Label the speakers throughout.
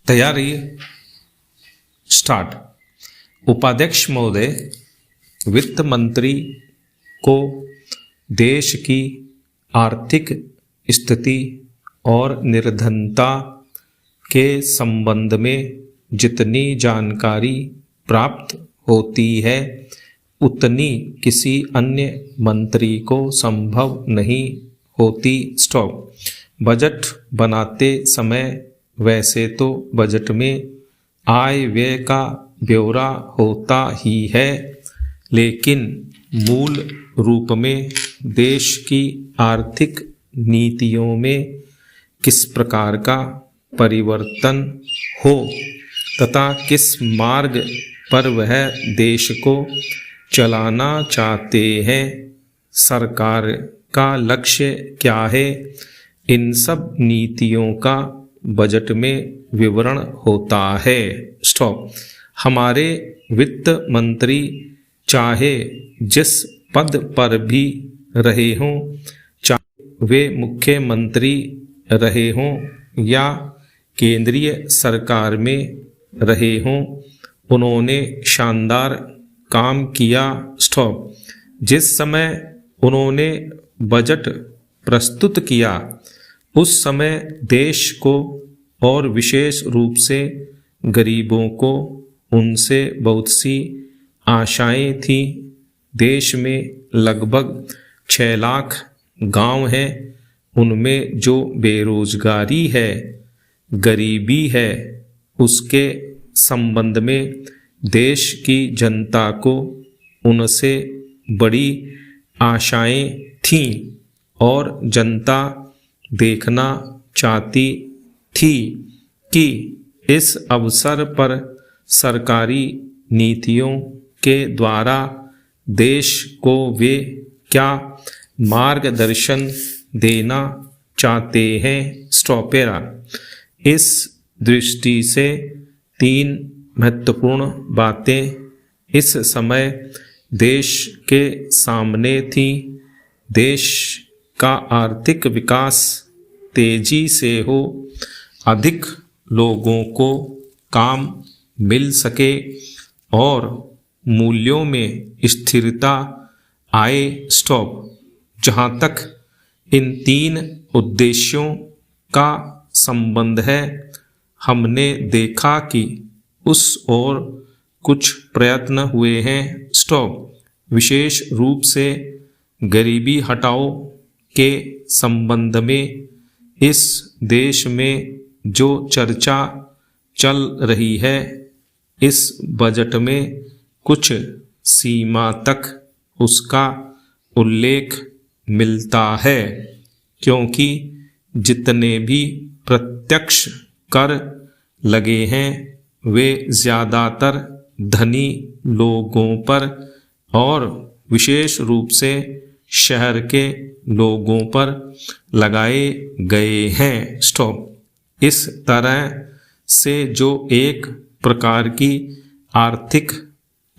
Speaker 1: तैयारी स्टार्ट। उपाध्यक्ष महोदय, वित्त मंत्री को देश की आर्थिक स्थिति और निर्धनता के संबंध में जितनी जानकारी प्राप्त होती है उतनी किसी अन्य मंत्री को संभव नहीं होती। स्टॉप। बजट बनाते समय वैसे तो बजट में आय व्यय का ब्यौरा होता ही है, लेकिन मूल रूप में देश की आर्थिक नीतियों में किस प्रकार का परिवर्तन हो तथा किस मार्ग पर वह देश को चलाना चाहते हैं, सरकार का लक्ष्य क्या है, इन सब नीतियों का बजट में विवरण होता है। स्टॉप। हमारे वित्त मंत्री चाहे जिस पद पर भी रहे हों, चाहे वे मुख्यमंत्री रहे हों या केंद्रीय सरकार में रहे हों, उन्होंने शानदार काम किया। स्टॉप। जिस समय उन्होंने बजट प्रस्तुत किया उस समय देश को और विशेष रूप से गरीबों को उनसे बहुत सी आशाएं थीं। देश में लगभग 6 लाख गांव हैं, उनमें जो बेरोजगारी है, गरीबी है, उसके संबंध में देश की जनता को उनसे बड़ी आशाएं थीं और जनता देखना चाहती थी कि इस अवसर पर सरकारी नीतियों के द्वारा देश को वे क्या मार्गदर्शन देना चाहते हैं। स्टॉपेरा। इस दृष्टि से 3 महत्वपूर्ण बातें इस समय देश के सामने थी। देश का आर्थिक विकास तेजी से हो, अधिक लोगों को काम मिल सके और मूल्यों में स्थिरता आए। स्टॉप। जहाँ तक इन 3 उद्देश्यों का संबंध है, हमने देखा कि उस ओर कुछ प्रयत्न हुए हैं। स्टॉप। विशेष रूप से गरीबी हटाओ के संबंध में इस देश में जो चर्चा चल रही है, इस बजट में कुछ सीमा तक उसका उल्लेख मिलता है, क्योंकि जितने भी प्रत्यक्ष कर लगे हैं वे ज़्यादातर धनी लोगों पर और विशेष रूप से शहर के लोगों पर लगाए गए हैं। स्टॉप। इस तरह से जो एक प्रकार की आर्थिक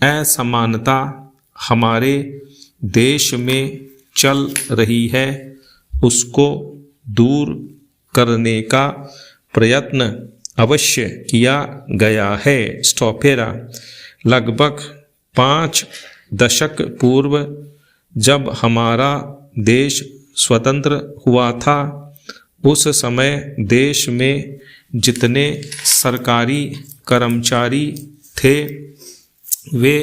Speaker 1: असमानता हमारे देश में चल रही है, उसको दूर करने का प्रयत्न अवश्य किया गया है। स्टॉपेरा। लगभग 5 दशक पूर्व जब हमारा देश स्वतंत्र हुआ था, उस समय देश में जितने सरकारी कर्मचारी थे वे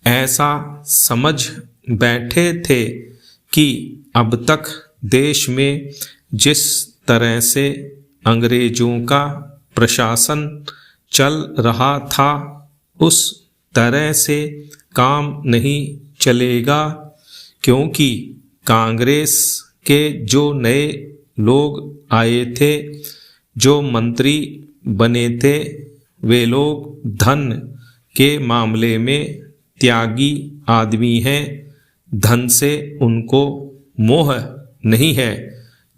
Speaker 1: ऐसा समझ बैठे थे कि अब तक देश में जिस तरह से अंग्रेजों का प्रशासन चल रहा था उस तरह से काम नहीं चलेगा, क्योंकि कांग्रेस के जो नए लोग आए थे, जो मंत्री बने थे, वे लोग धन के मामले में त्यागी आदमी हैं। धन से उनको मोह नहीं है,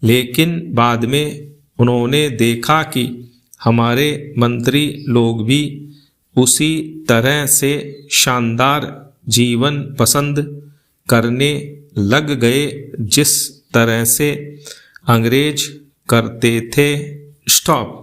Speaker 1: लेकिन बाद में उन्होंने देखा कि हमारे मंत्री लोग भी उसी तरह से शानदार जीवन पसंद करने लग गए जिस तरह से अंग्रेज करते थे। स्टॉप।